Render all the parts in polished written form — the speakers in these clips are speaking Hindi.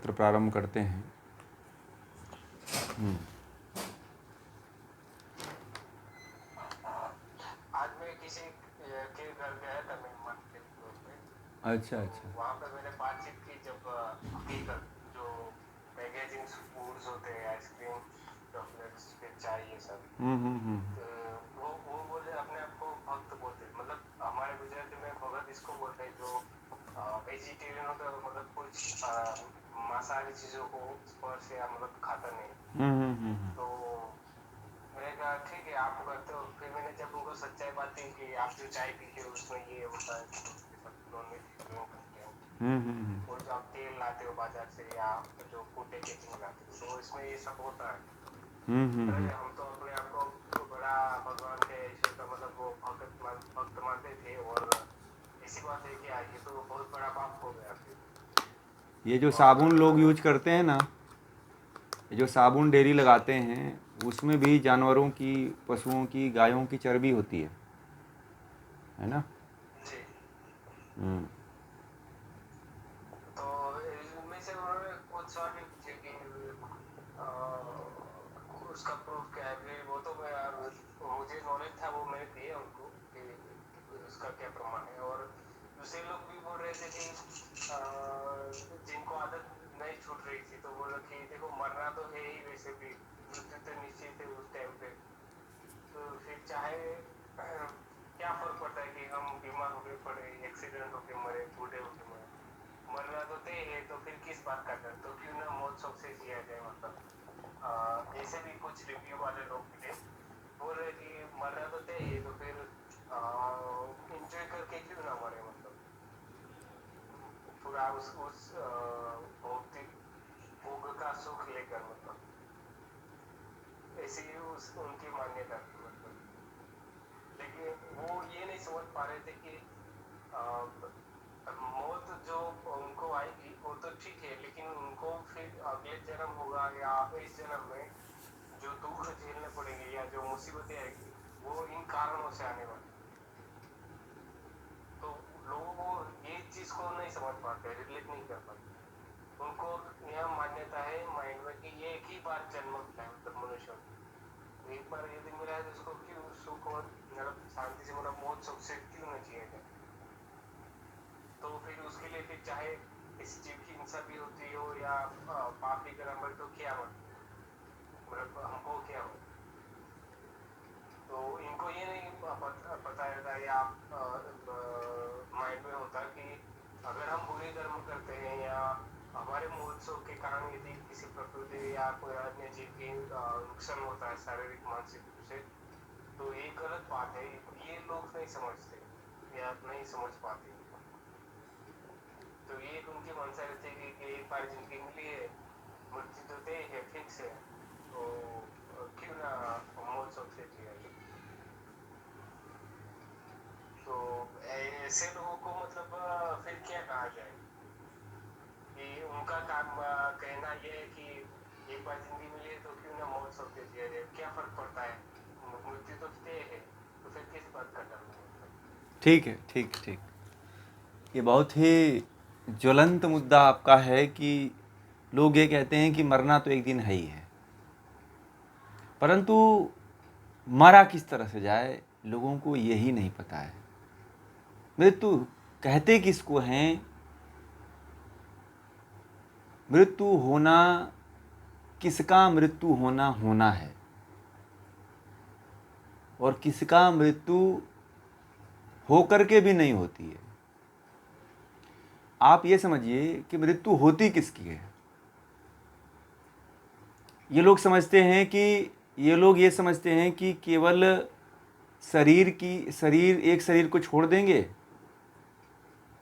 सत्र प्रारंभ करते हैं। आज मैं किसी के घर गया था मेहमान के रूप में। अच्छा तो अच्छा। वहाँ पे मैंने बातचीत की जब हकीकत जो पैकेजिंग फूड्स होते हैं, आइसक्रीम, चॉकलेट्स, फिर चाय, ये सब। तो वो बोले अपने आप को भक्त बोलते, मतलब हमारे गुजराती में भगत इसको बोलते हैं जो वेजिटेरियन होता है, मतलब कुछ मांसाहारी चीज़ों को स्पर्श या मतलब खाता नहीं। तो मैंने कहा ठीक है आप करते हो। फिर मैंने जब उनको सच्चाई बात की कि आप जो चाय पीते हो उसमें ये होता है, नॉनवेज करते हो, और जो आप तेल लाते हो बाजार से या जो फूड पैकेजिंग लाते हो तो इसमें ये सब होता है। अरे हम तो अपने आप को बड़ा भगवान के ईश्वर का मतलब वो भक्त मानते थे, और ऐसी बात है कि ये तो बहुत बड़ा पाप हो गया। फिर ये जो साबुन लोग यूज करते हैं ना, ये जो साबुन डेयरी लगाते हैं, उसमें भी जानवरों की, पशुओं की, गायों की चर्बी होती है ना। जी। तो इनमें से उन्होंने कुछ सवाल भी पूछे कि उसका प्रूफ क्या है। फिर वो तो मुझे नॉलेज था, वो मैंने दिया उनको कि उसका क्या प्रमाण है। और दूसरे लोग भी बोल रहे थे कि जिनको आदत नहीं छूट रही थी तो बोला कि देखो मरना तो है ही, वैसे भी मृत्यु तो निश्चित है उस टाइम पे। तो फिर चाहे क्या फर्क पड़ता है कि हम बीमार होके पड़े, एक्सीडेंट होके मरे, बूढ़े होके मरे, मरना तो तय है। तो फिर किस बात का डर, तो क्यों ना मौत शौक से जिया जाए। मतलब ऐसे भी कुछ रिव्यू वाले लोग मिले, बोल रहे कि मरना तो तय है तो फिर एंजॉय करके क्यों ना मरे, मतलब पूरा उस भौतिक भोग का सुख लेकर, मतलब ऐसी उनकी मान्यता थी। मतलब लेकिन वो ये नहीं समझ पा रहे थे कि मौत जो उनको आएगी वो तो ठीक है, लेकिन उनको फिर अगले जन्म होगा या इस जन्म में जो दुख झेलने पड़ेंगे या जो मुसीबतें आएगी वो इन कारणों से आने वाली। तो लोगों को ये चीज को नहीं समझ पाते, रिलेट नहीं कर पाते। उनको यह मान्यता है माइंड में कि ये एक ही बार जन्म मिला है, मतलब मनुष्य एक बार यदि मिला है तो उसको क्यों सुख और मतलब शांति से, मतलब मौत सुख से क्यों न जिया जाए। तो फिर उसके लिए फिर चाहे किसी जीव की हिंसा भी होती हो या पाप भी करना पड़े तो क्या मतलब हमको क्या हो। तो इनको ये नहीं पता रहता या माइंड में होता कि अगर हम बुरे कर्म करते हैं या हमारे महोत्सव के कारण यदि किसी प्रकृति या कोई अन्य जीव की नुकसान होता है शारीरिक मानसिक रूप से, तो ये गलत बात है। ये लोग नहीं समझते या नहीं समझ पाते। तो ये उनकी मनसा रहती है कि एक बार जिंदगी मिली है, मृत्यु तो तय है, फिक्स है, तो क्यों ना महोत्सव से जिया जाए। तो ऐसे लोगों को मतलब फिर क्या कहा जाए कि उनका काम कहना ये है कि एक बार जिंदगी मिली है तो क्यों ना महोत्सव से जिया जाए, क्या फर्क पड़ता है, मृत्यु तो तय है, तो फिर किस बात का डर। ठीक है, ठीक ठीक। ये बहुत ही ज्वलंत मुद्दा आपका है कि लोग ये कहते हैं कि मरना तो एक दिन है ही है, परंतु मरा किस तरह से जाए लोगों को यही नहीं पता है। मृत्यु कहते किसको हैं? मृत्यु होना, किसका मृत्यु होना होना है, और किसका मृत्यु होकर के भी नहीं होती है। आप ये समझिए कि मृत्यु होती किसकी है। ये लोग ये समझते हैं कि केवल एक शरीर को छोड़ देंगे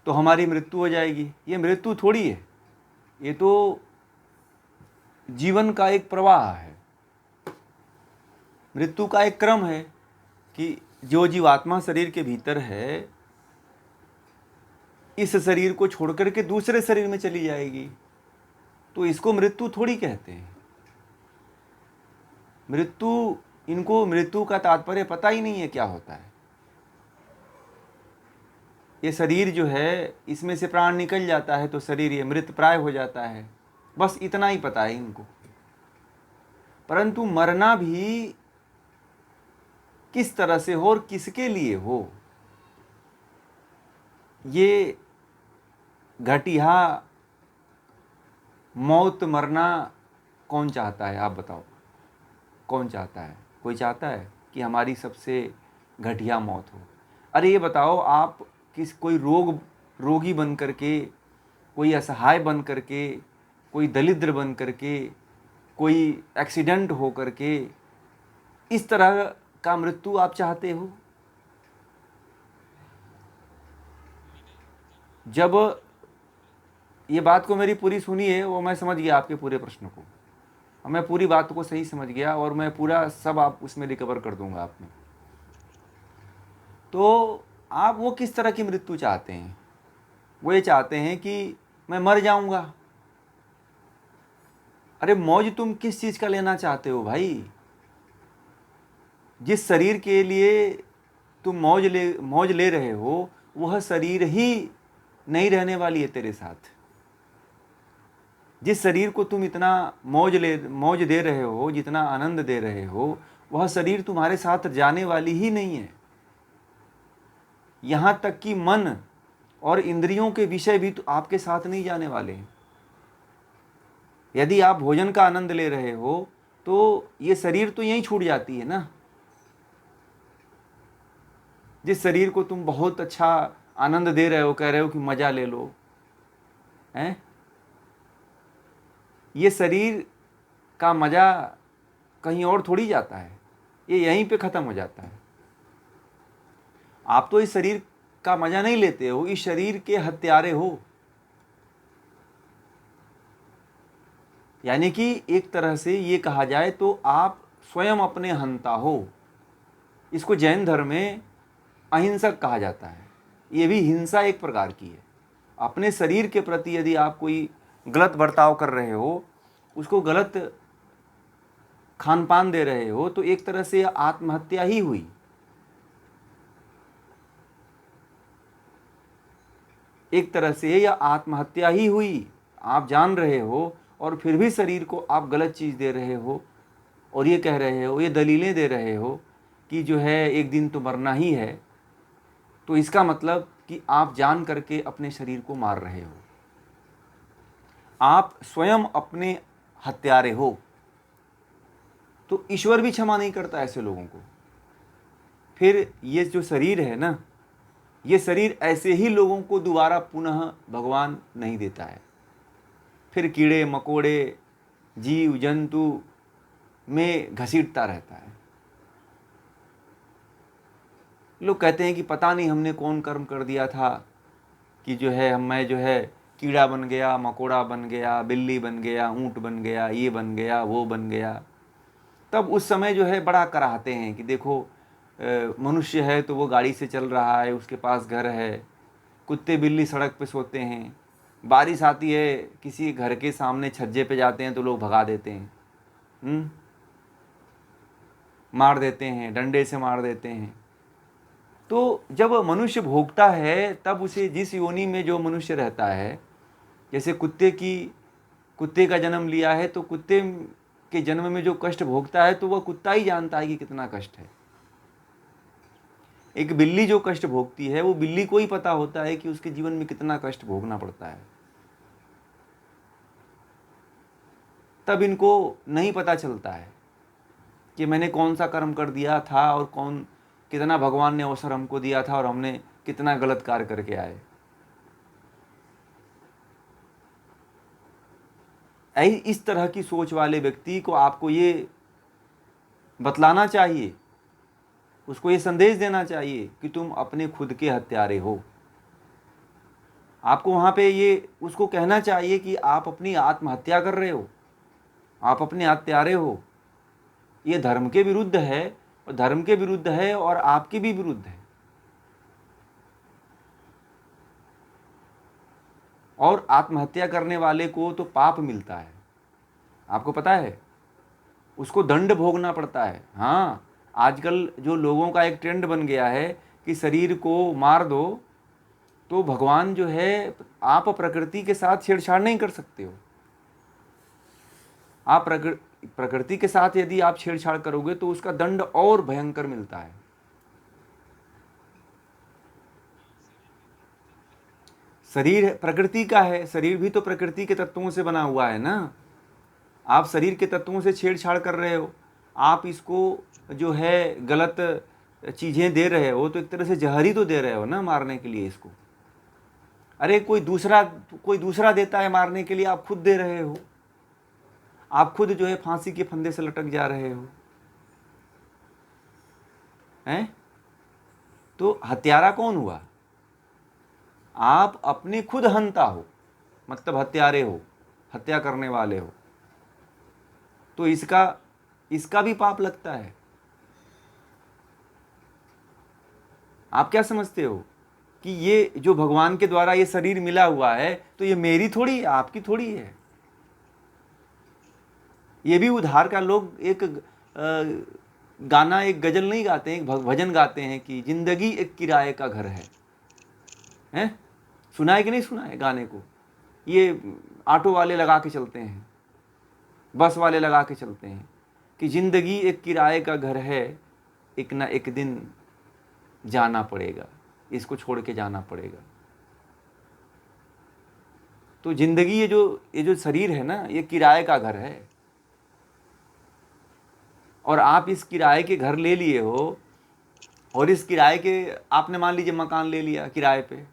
तो हमारी मृत्यु हो जाएगी। ये मृत्यु थोड़ी है, ये तो जीवन का एक प्रवाह है, मृत्यु का एक क्रम है कि जो जीवात्मा शरीर के भीतर है इस शरीर को छोड़ करके दूसरे शरीर में चली जाएगी, तो इसको मृत्यु थोड़ी कहते हैं। इनको मृत्यु का तात्पर्य पता ही नहीं है क्या होता है। ये शरीर जो है, इसमें से प्राण निकल जाता है तो शरीर ये मृत प्राय हो जाता है। बस इतना ही पता है इनको। परंतु मरना भी किस तरह से हो और किसके लिए हो, ये घटिया मौत मरना कौन चाहता है? आप बताओ, कौन चाहता है? कोई चाहता है कि हमारी सबसे घटिया मौत हो? अरे ये बताओ, आप कोई रोगी बन करके, कोई असहाय बन करके, कोई दरिद्र बन करके, कोई एक्सीडेंट हो करके इस तरह का मृत्यु आप चाहते हो? जब ये बात को मेरी पूरी सुनिए, वो मैं समझ गया आपके पूरे प्रश्न को, मैं पूरी बात को सही समझ गया और मैं पूरा सब आप उसमें रिकवर कर दूंगा आप में। तो आप वो किस तरह की मृत्यु चाहते हैं? वो ये चाहते हैं कि मैं मर जाऊंगा। अरे मौज तुम किस चीज़ का लेना चाहते हो भाई? जिस शरीर के लिए तुम मौज ले रहे हो, वह शरीर ही नहीं रहने वाली है तेरे साथ। जिस शरीर को तुम इतना मौज दे रहे हो, जितना आनंद दे रहे हो, वह शरीर तुम्हारे साथ जाने वाली ही नहीं है। यहाँ तक कि मन और इंद्रियों के विषय भी तो आपके साथ नहीं जाने वाले हैं। यदि आप भोजन का आनंद ले रहे हो तो ये शरीर तो यहीं छूट जाती है ना। जिस शरीर को तुम बहुत अच्छा आनंद दे रहे हो, कह रहे हो कि मजा ले लो, हैं? ये शरीर का मजा कहीं और थोड़ी जाता है, ये यहीं पे खत्म हो जाता है। आप तो इस शरीर का मजा नहीं लेते हो, इस शरीर के हत्यारे हो। यानी कि एक तरह से ये कहा जाए तो आप स्वयं अपने हंता हो। इसको जैन धर्म में अहिंसक कहा जाता है। ये भी हिंसा एक प्रकार की है। अपने शरीर के प्रति यदि आप कोई गलत बर्ताव कर रहे हो, उसको गलत खान पान दे रहे हो, तो एक तरह से आत्महत्या ही हुई। एक तरह से यह आत्महत्या ही हुई। आप जान रहे हो और फिर भी शरीर को आप गलत चीज़ दे रहे हो और ये कह रहे हो, ये दलीलें दे रहे हो कि जो है एक दिन तो मरना ही है। तो इसका मतलब कि आप जान करके अपने शरीर को मार रहे हो। आप स्वयं अपने हत्यारे हो। तो ईश्वर भी क्षमा नहीं करता ऐसे लोगों को। फिर ये जो शरीर है ना, ये शरीर ऐसे ही लोगों को दोबारा पुनः भगवान नहीं देता है। फिर कीड़े मकोड़े, जीव जंतु में घसीटता रहता है। लोग कहते हैं कि पता नहीं हमने कौन कर्म कर दिया था कि जो है मैं जो है कीड़ा बन गया, मकोड़ा बन गया, बिल्ली बन गया, ऊंट बन गया, ये बन गया, वो बन गया। तब उस समय जो है बड़ा कराहते हैं कि देखो मनुष्य है तो वो गाड़ी से चल रहा है, उसके पास घर है, कुत्ते बिल्ली सड़क पे सोते हैं, बारिश आती है किसी घर के सामने छज्जे पे जाते हैं तो लोग भगा देते हैं, मार देते हैं, डंडे से मार देते हैं। तो जब मनुष्य भोगता है तब उसे जिस योनि में जो मनुष्य रहता है, जैसे कुत्ते का जन्म लिया है तो कुत्ते के जन्म में जो कष्ट भोगता है तो वह कुत्ता ही जानता है कि कितना कष्ट है। एक बिल्ली जो कष्ट भोगती है वो बिल्ली को ही पता होता है कि उसके जीवन में कितना कष्ट भोगना पड़ता है। तब इनको नहीं पता चलता है कि मैंने कौन सा कर्म कर दिया था और कितना भगवान ने अवसर हमको दिया था और हमने कितना गलत कार्य करके आए। इस तरह की सोच वाले व्यक्ति को आपको ये बतलाना चाहिए, उसको ये संदेश देना चाहिए कि तुम अपने खुद के हत्यारे हो। आपको वहाँ पे ये उसको कहना चाहिए कि आप अपनी आत्महत्या कर रहे हो, आप अपने हत्यारे हो। ये धर्म के विरुद्ध है और धर्म के विरुद्ध है और आपके भी विरुद्ध है। और आत्महत्या करने वाले को तो पाप मिलता है, आपको पता है, उसको दंड भोगना पड़ता है। हाँ, आजकल जो लोगों का एक ट्रेंड बन गया है कि शरीर को मार दो, तो भगवान जो है, आप प्रकृति के साथ छेड़छाड़ नहीं कर सकते हो। आप प्रकृति के साथ यदि आप छेड़छाड़ करोगे तो उसका दंड और भयंकर मिलता है। शरीर प्रकृति का है, शरीर भी तो प्रकृति के तत्वों से बना हुआ है ना। आप शरीर के तत्वों से छेड़छाड़ कर रहे हो, आप इसको जो है गलत चीज़ें दे रहे हो, तो एक तरह से जहर ही तो दे रहे हो ना मारने के लिए इसको। अरे कोई दूसरा देता है मारने के लिए, आप खुद दे रहे हो। आप खुद जो है फांसी के फंदे से लटक जा रहे हो हैं। तो हत्यारा कौन हुआ? आप अपने खुद हंता हो, मतलब हत्यारे हो, हत्या करने वाले हो। तो इसका भी पाप लगता है। आप क्या समझते हो कि ये जो भगवान के द्वारा ये शरीर मिला हुआ है, तो ये मेरी थोड़ी है, आपकी थोड़ी है। ये भी उधार का। लोग एक गाना, एक गजल नहीं गाते हैं, एक भजन गाते हैं कि जिंदगी एक किराए का घर है। हैं? सुना है कि नहीं सुना है गाने को? ये ऑटो वाले लगा के चलते हैं, बस वाले लगा के चलते हैं कि जिंदगी एक किराए का घर है, एक ना एक दिन जाना पड़ेगा, इसको छोड़ के जाना पड़ेगा। तो जिंदगी ये जो शरीर है ना, ये किराए का घर है। और आप इस किराए के घर ले लिए हो, और इस किराए के आपने मान लीजिए मकान ले लिया किराए पे,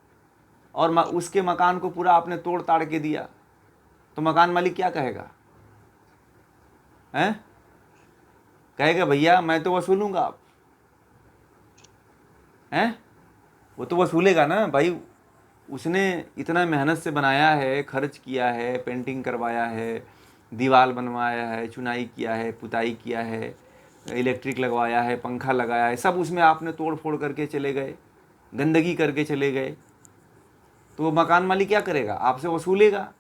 और उसके मकान को पूरा आपने तोड़ ताड़ के दिया, तो मकान मालिक क्या कहेगा? हैं? कहेगा भैया मैं तो वसूलूंगा। आप हैं? वो तो वसूलेगा ना भाई, उसने इतना मेहनत से बनाया है, खर्च किया है, पेंटिंग करवाया है, दीवार बनवाया है, चुनाई किया है, पुताई किया है, इलेक्ट्रिक लगवाया है, पंखा लगाया है, सब उसमें आपने तोड़ फोड़ करके चले गए, गंदगी करके चले गए। तो वो मकान मालिक क्या करेगा? आपसे वसूलेगा,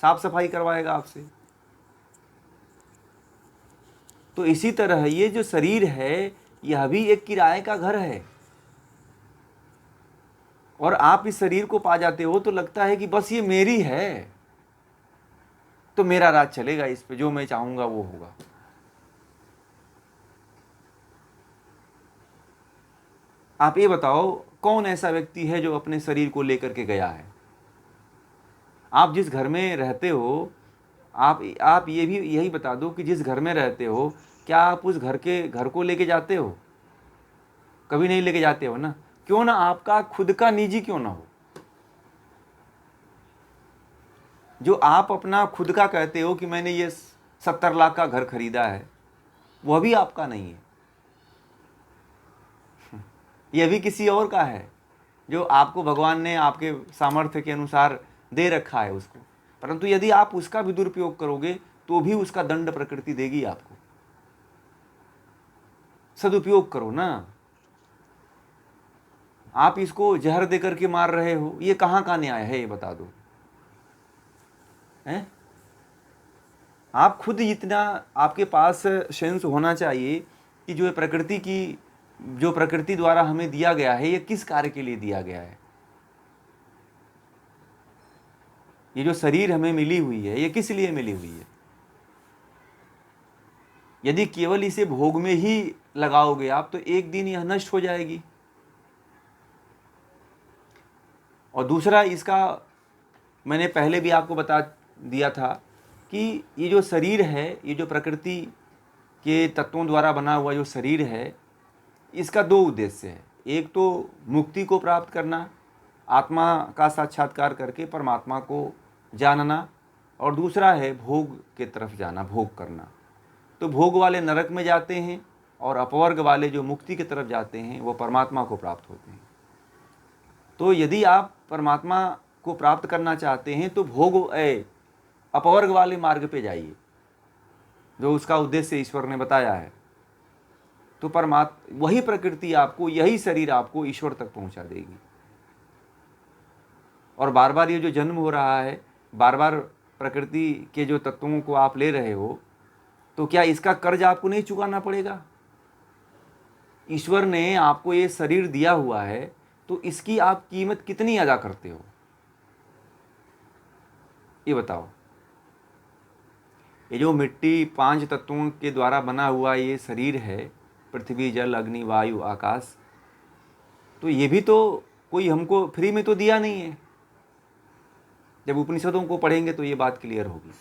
साफ सफाई करवाएगा आपसे। तो इसी तरह ये जो शरीर है, यह भी एक किराए का घर है। और आप इस शरीर को पा जाते हो तो लगता है कि बस ये मेरी है, तो मेरा राज चलेगा इस पे, जो मैं चाहूंगा वो होगा। आप ये बताओ, कौन ऐसा व्यक्ति है जो अपने शरीर को लेकर के गया है? आप जिस घर में रहते हो, आप ये भी यही बता दो कि जिस घर में रहते हो, क्या आप उस घर को लेके जाते हो? कभी नहीं लेके जाते हो ना। क्यों ना आपका खुद का निजी क्यों ना हो, जो आप अपना खुद का कहते हो कि मैंने ये 70 लाख का घर खरीदा है, वह भी आपका नहीं है, यह भी किसी और का है, जो आपको भगवान ने आपके सामर्थ्य के अनुसार दे रखा है उसको। परंतु यदि आप उसका भी दुरुपयोग करोगे तो भी उसका दंड प्रकृति देगी आपको। सदुपयोग करो ना। आप इसको जहर दे करके मार रहे हो, ये कहाँ का न्याय है? ये बता दो। हैं? आप खुद इतना आपके पास सेंस होना चाहिए कि जो प्रकृति द्वारा हमें दिया गया है, ये किस कार्य के लिए दिया गया है। ये जो शरीर हमें मिली हुई है, ये किस लिए मिली हुई है? यदि केवल इसे भोग में ही लगाओगे आप, तो एक दिन यह नष्ट हो जाएगी। और दूसरा, इसका मैंने पहले भी आपको बता दिया था कि ये जो शरीर है, ये जो प्रकृति के तत्वों द्वारा बना हुआ जो शरीर है, इसका दो उद्देश्य है। एक तो मुक्ति को प्राप्त करना, आत्मा का साक्षात्कार करके परमात्मा को जानना, और दूसरा है भोग के तरफ जाना, भोग करना। तो भोग वाले नरक में जाते हैं, और अपवर्ग वाले जो मुक्ति की तरफ जाते हैं, वो परमात्मा को प्राप्त होते हैं। तो यदि आप परमात्मा को प्राप्त करना चाहते हैं तो अपवर्ग वाले मार्ग पे जाइए, जो उसका उद्देश्य ईश्वर ने बताया है। तो वही प्रकृति आपको, यही शरीर आपको ईश्वर तक पहुंचा देगी। और बार बार ये जो जन्म हो रहा है, बार बार प्रकृति के जो तत्वों को आप ले रहे हो, तो क्या इसका कर्ज आपको नहीं चुकाना पड़ेगा? ईश्वर ने आपको ये शरीर दिया हुआ है, तो इसकी आप कीमत कितनी अदा करते हो, ये बताओ। ये जो मिट्टी 5 तत्वों के द्वारा बना हुआ ये शरीर है, पृथ्वी जल अग्नि वायु आकाश, तो ये भी तो कोई हमको फ्री में तो दिया नहीं है। जब उपनिषदों को पढ़ेंगे तो ये बात क्लियर होगी।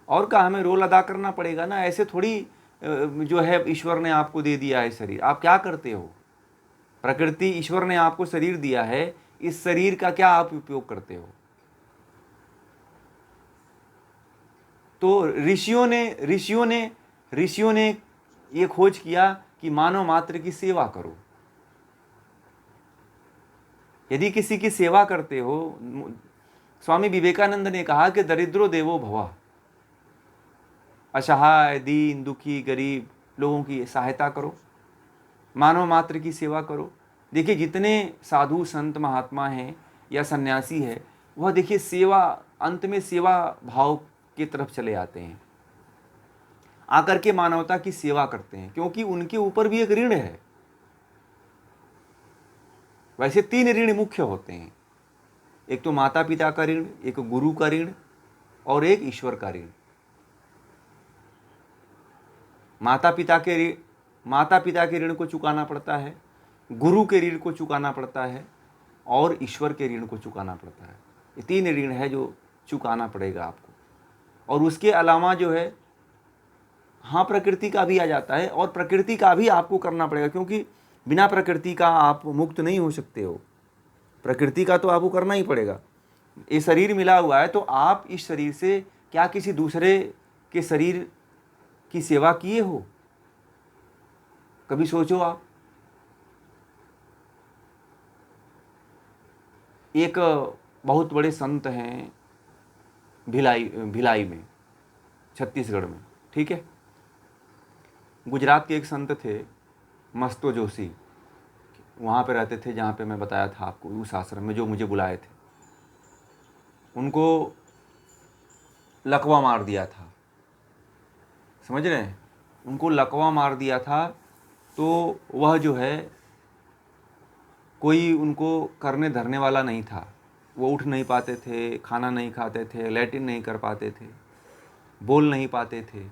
और का हमें रोल अदा करना पड़ेगा ना, ऐसे थोड़ी जो है ईश्वर ने आपको दे दिया है शरीर, आप क्या करते हो? प्रकृति, ईश्वर ने आपको शरीर दिया है, इस शरीर का क्या आप उपयोग करते हो? तो ऋषियों ने ये खोज किया कि मानव मात्र की सेवा करो। यदि किसी की सेवा करते हो, स्वामी विवेकानंद ने कहा कि दरिद्रो देवो भव, असहाय दीन दुखी गरीब लोगों की सहायता करो, मानव मात्र की सेवा करो। देखिए जितने साधु संत महात्मा हैं या सन्यासी है, वह देखिए सेवा, अंत में सेवा भाव की तरफ चले आते हैं, आकर के मानवता की सेवा करते हैं, क्योंकि उनके ऊपर भी एक ऋण है। वैसे 3 ऋण मुख्य होते हैं, एक तो माता पिता का ऋण, एक गुरु का ऋण और एक ईश्वर का ऋण। माता पिता के ऋण को चुकाना पड़ता है, गुरु के ऋण को चुकाना पड़ता है और ईश्वर के ऋण को चुकाना पड़ता है। ये 3 ऋण है जो चुकाना पड़ेगा आपको। और उसके अलावा जो है, हाँ, प्रकृति का भी आ जाता है, और प्रकृति का भी आपको करना पड़ेगा, क्योंकि बिना प्रकृति का आप मुक्त नहीं हो सकते हो। प्रकृति का तो आपको करना ही पड़ेगा। ये शरीर मिला हुआ है, तो आप इस शरीर से क्या किसी दूसरे के शरीर की सेवा किए हो? कभी सोचो आप। एक बहुत बड़े संत हैं भिलाई में, छत्तीसगढ़ में, ठीक है। गुजरात के एक संत थे मस्तो जोशी, वहाँ पे रहते थे जहाँ पे मैं बताया था आपको, उस आश्रम में जो मुझे बुलाए थे। उनको लकवा मार दिया था, समझ रहे हैं? उनको लकवा मार दिया था, तो वह जो है कोई उनको करने धरने वाला नहीं था। वो उठ नहीं पाते थे, खाना नहीं खाते थे, लैट्रिन नहीं कर पाते थे, बोल नहीं पाते थे।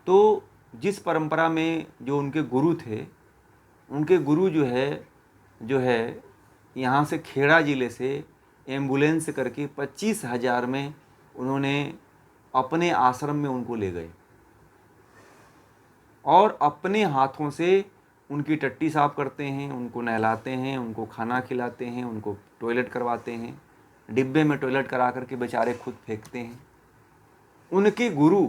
तो जिस परंपरा में जो उनके गुरु थे, उनके गुरु जो है यहाँ से खेड़ा ज़िले से एम्बुलेंस करके 25,000 में उन्होंने अपने आश्रम में उनको ले गए और अपने हाथों से उनकी टट्टी साफ करते हैं, उनको नहलाते हैं, उनको खाना खिलाते हैं, उनको टॉयलेट करवाते हैं, डिब्बे में टॉयलेट करा करके बेचारे खुद फेंकते हैं। उनके गुरु,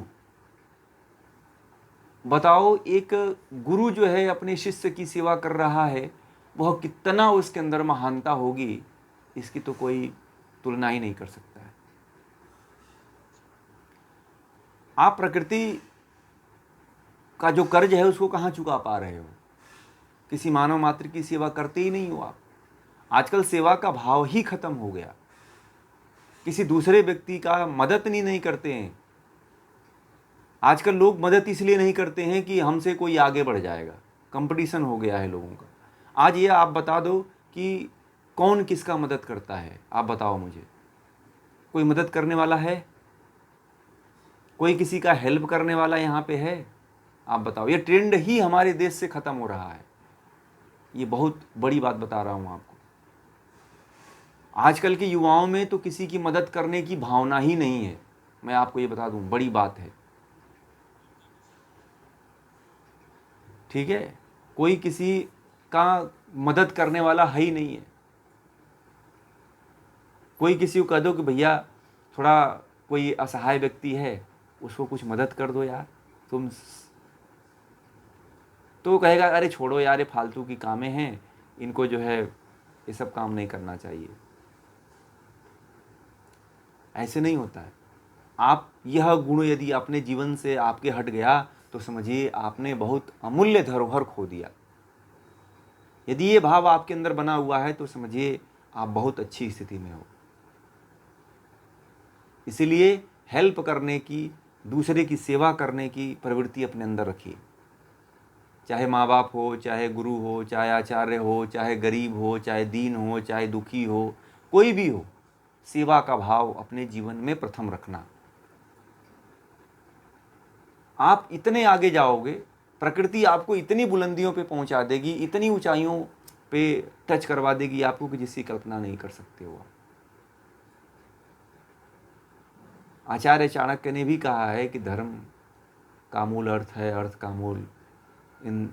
बताओ, एक गुरु जो है अपने शिष्य की सेवा कर रहा है, वह कितना उसके अंदर महानता होगी, इसकी तो कोई तुलना ही नहीं कर सकता है। आप प्रकृति का जो कर्ज है उसको कहाँ चुका पा रहे हो? किसी मानव मात्र की सेवा करते ही नहीं हो आप। आजकल सेवा का भाव ही खत्म हो गया। किसी दूसरे व्यक्ति का मदद नहीं करते हैं। आजकल लोग मदद इसलिए नहीं करते हैं कि हमसे कोई आगे बढ़ जाएगा, कंपटीशन हो गया है लोगों का। आज ये आप बता दो कि कौन किसका मदद करता है, आप बताओ मुझे। कोई मदद करने वाला है? कोई किसी का हेल्प करने वाला यहाँ पे है? आप बताओ। ये ट्रेंड ही हमारे देश से ख़त्म हो रहा है। ये बहुत बड़ी बात बता रहा हूँ आपको। आजकल के युवाओं में तो किसी की मदद करने की भावना ही नहीं है। मैं आपको ये बता दूँ, बड़ी बात है, ठीक है। कोई किसी का मदद करने वाला है ही नहीं है। कोई किसी को कह दो कि भैया थोड़ा कोई असहाय व्यक्ति है, उसको कुछ मदद कर दो यार तुम, तो कहेगा अरे छोड़ो यार, ये फालतू की कामें हैं, इनको जो है ये सब काम नहीं करना चाहिए। ऐसे नहीं होता है। आप यह गुण यदि अपने जीवन से आपके हट गया तो समझिए आपने बहुत अमूल्य धरोहर खो दिया। यदि ये भाव आपके अंदर बना हुआ है तो समझिए आप बहुत अच्छी स्थिति में हो। इसीलिए हेल्प करने की, दूसरे की सेवा करने की प्रवृत्ति अपने अंदर रखिए। चाहे माँ बाप हो, चाहे गुरु हो, चाहे आचार्य हो, चाहे गरीब हो, चाहे दीन हो, चाहे दुखी हो, कोई भी हो, सेवा का भाव अपने जीवन में प्रथम रखना। आप इतने आगे जाओगे, प्रकृति आपको इतनी बुलंदियों पे पहुंचा देगी, इतनी ऊंचाइयों पे टच करवा देगी आपको कि जिसकी कल्पना नहीं कर सकते हो। आचार्य चाणक्य ने भी कहा है कि धर्म का मूल अर्थ है, अर्थ का मूल इन।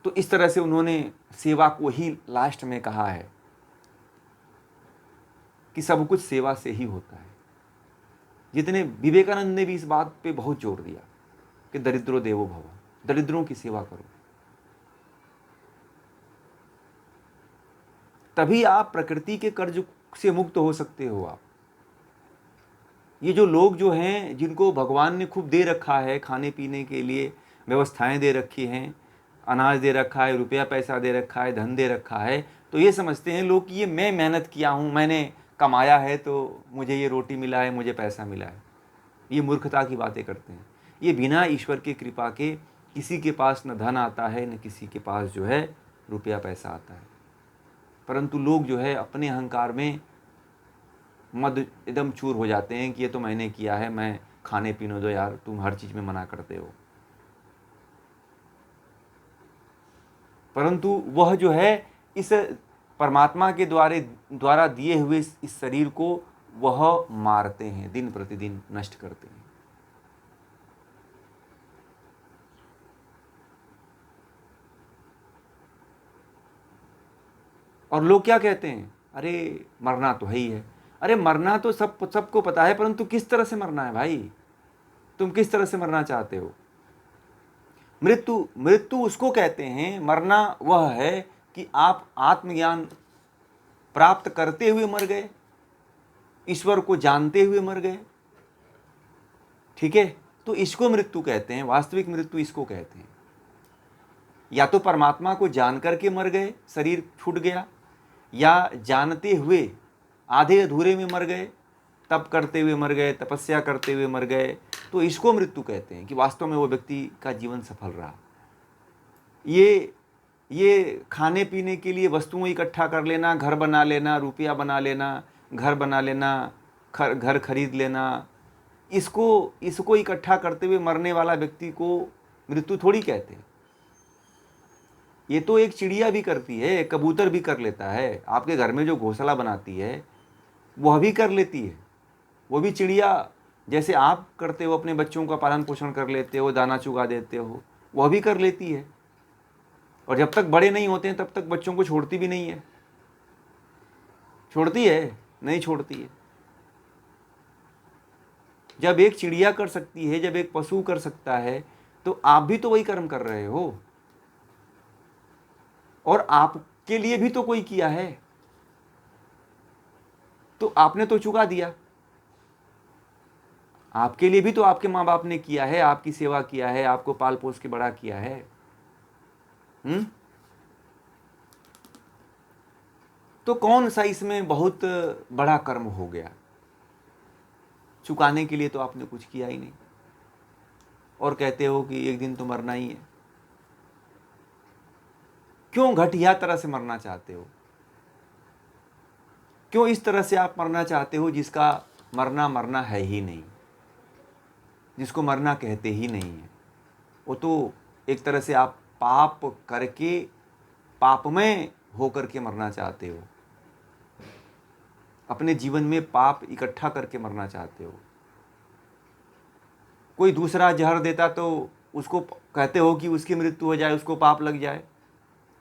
तो इस तरह से उन्होंने सेवा को ही लास्ट में कहा है कि सब कुछ सेवा से ही होता है। जितने विवेकानंद ने भी इस बात पे बहुत जोर दिया कि दरिद्रो देवो भव, दरिद्रों की सेवा करो, तभी आप प्रकृति के कर्ज से मुक्त हो सकते हो। आप ये जो लोग जो हैं, जिनको भगवान ने खूब दे रखा है, खाने पीने के लिए व्यवस्थाएं दे रखी हैं, अनाज दे रखा है, रुपया पैसा दे रखा है, धन दे रखा है, तो ये समझते हैं लोग कि ये मैं मेहनत किया हूँ, मैंने कमाया है तो मुझे ये रोटी मिला है, मुझे पैसा मिला है। ये मूर्खता की बातें करते हैं। ये बिना ईश्वर की कृपा के किसी के पास न धन आता है, न किसी के पास जो है रुपया पैसा आता है। परंतु लोग जो है अपने अहंकार में मद एकदम चूर हो जाते हैं कि ये तो मैंने किया है, मैं खाने पीने दो यार, तुम हर चीज़ में मना करते हो। परंतु वह जो है इस परमात्मा के द्वारा दिए हुए इस शरीर को वह मारते हैं, दिन प्रतिदिन नष्ट करते हैं। और लोग क्या कहते हैं, अरे मरना तो है ही है। अरे मरना तो सबको पता है, परंतु किस तरह से मरना है भाई? तुम किस तरह से मरना चाहते हो? मृत्यु उसको कहते हैं, मरना वह है कि आप आत्मज्ञान प्राप्त करते हुए मर गए, ईश्वर को जानते हुए मर गए। ठीक है, तो इसको मृत्यु कहते हैं। वास्तविक मृत्यु इसको कहते हैं। या तो परमात्मा को जान करके मर गए, शरीर छूट गया, या जानते हुए आधे अधूरे में मर गए, तप करते हुए मर गए, तपस्या करते हुए मर गए, तो इसको मृत्यु कहते हैं कि वास्तव में वो व्यक्ति का जीवन सफल रहा। ये खाने पीने के लिए वस्तुओं इकट्ठा कर लेना, घर बना लेना, रुपया बना लेना, घर बना लेना, घर खरीद लेना, इसको इकट्ठा करते हुए मरने वाला व्यक्ति को मृत्यु थोड़ी कहते हैं। ये तो एक चिड़िया भी करती है, कबूतर भी कर लेता है। आपके घर में जो घोंसला बनाती है वह भी कर लेती है। वो भी चिड़िया जैसे आप करते हो, अपने बच्चों का पालन पोषण कर लेते हो, दाना चुगा देते हो, वह भी कर लेती है। और जब तक बड़े नहीं होते हैं तब तक बच्चों को छोड़ती भी नहीं है। छोड़ती है? नहीं छोड़ती है। जब एक चिड़िया कर सकती है, जब एक पशु कर सकता है, तो आप भी तो वही कर्म कर रहे हो। और आपके लिए भी तो कोई किया है, तो आपने तो चुका दिया। आपके लिए भी तो आपके माँ बाप ने किया है, आपकी सेवा किया है, आपको पाल पोस के बड़ा किया है। तो कौन सा इसमें बहुत बड़ा कर्म हो गया? चुकाने के लिए तो आपने कुछ किया ही नहीं, और कहते हो कि एक दिन तो मरना ही है। क्यों घटिया तरह से मरना चाहते हो? क्यों इस तरह से आप मरना चाहते हो जिसका मरना है ही नहीं, जिसको मरना कहते ही नहीं है? वो तो एक तरह से आप पाप करके, पापमय होकर के मरना चाहते हो। अपने जीवन में पाप इकट्ठा करके मरना चाहते हो। कोई दूसरा जहर देता तो उसको कहते हो कि उसकी मृत्यु हो जाए, उसको पाप लग जाए।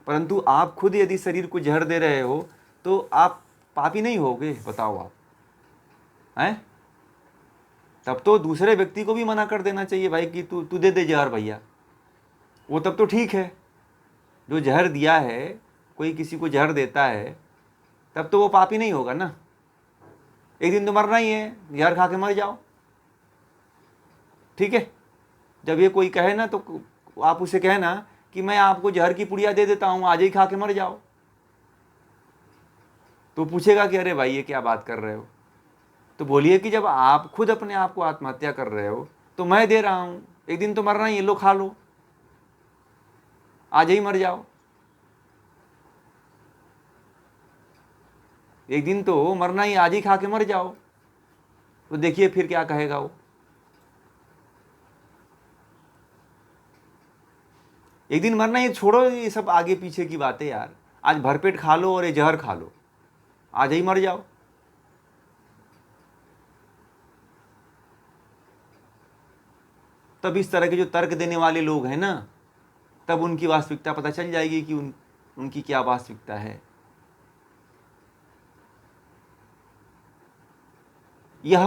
परंतु आप खुद यदि शरीर को जहर दे रहे हो तो आप पापी नहीं होगे? बताओ आप, हैं? तब तो दूसरे व्यक्ति को भी मना कर देना चाहिए भाई कि तू दे दे जहर भैया, वो तब तो ठीक है। जो जहर दिया है, कोई किसी को जहर देता है, तब तो वो पापी नहीं होगा ना। एक दिन तो मरना ही है, जहर खा के मर जाओ। ठीक है, जब ये कोई कहे ना तो आप उसे कहना कि मैं आपको जहर की पुड़िया दे देता हूँ, आज ही खा के मर जाओ। तो पूछेगा कि अरे भाई ये क्या बात कर रहे हो? तो बोलिए कि जब आप खुद अपने आप को आत्महत्या कर रहे हो तो मैं दे रहा हूँ, एक दिन तो मरना ही है, लो खा लो, आज ही मर जाओ। एक दिन तो मरना ही, आज ही खा के मर जाओ, तो देखिए फिर क्या कहेगा वो। एक दिन मरना ही, छोड़ो ये सब आगे पीछे की बातें यार। आज भरपेट खा लो और ये जहर खा लो, आज ही मर जाओ। तब इस तरह के जो तर्क देने वाले लोग हैं ना, तब उनकी वास्तविकता पता चल जाएगी कि उनकी क्या वास्तविकता है। यह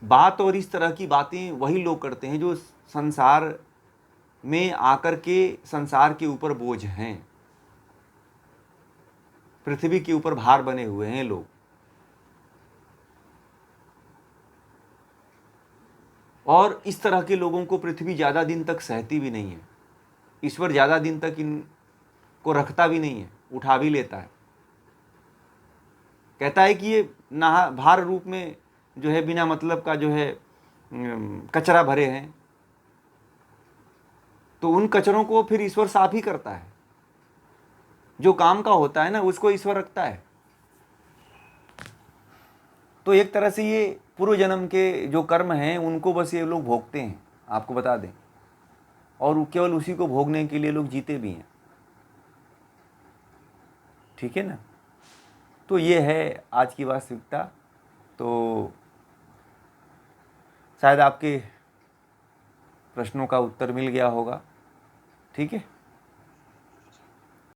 बात और इस तरह की बातें वही लोग करते हैं जो संसार में आकर के संसार के ऊपर बोझ हैं, पृथ्वी के ऊपर भार बने हुए हैं लोग। और इस तरह के लोगों को पृथ्वी ज़्यादा दिन तक सहती भी नहीं है, ईश्वर ज़्यादा दिन तक इनको रखता भी नहीं है, उठा भी लेता है। कहता है कि ये ना भार रूप में जो है बिना मतलब का जो है कचरा भरे हैं, तो उन कचरों को फिर ईश्वर साफ ही करता है। जो काम का होता है ना उसको ईश्वर रखता है। तो एक तरह से ये पूर्व जन्म के जो कर्म हैं उनको बस ये लोग भोगते हैं, आपको बता दें, और केवल उसी को भोगने के लिए लोग जीते भी हैं। ठीक है ना। तो ये है आज की वास्तविकता। तो शायद आपके प्रश्नों का उत्तर मिल गया होगा। ठीक है।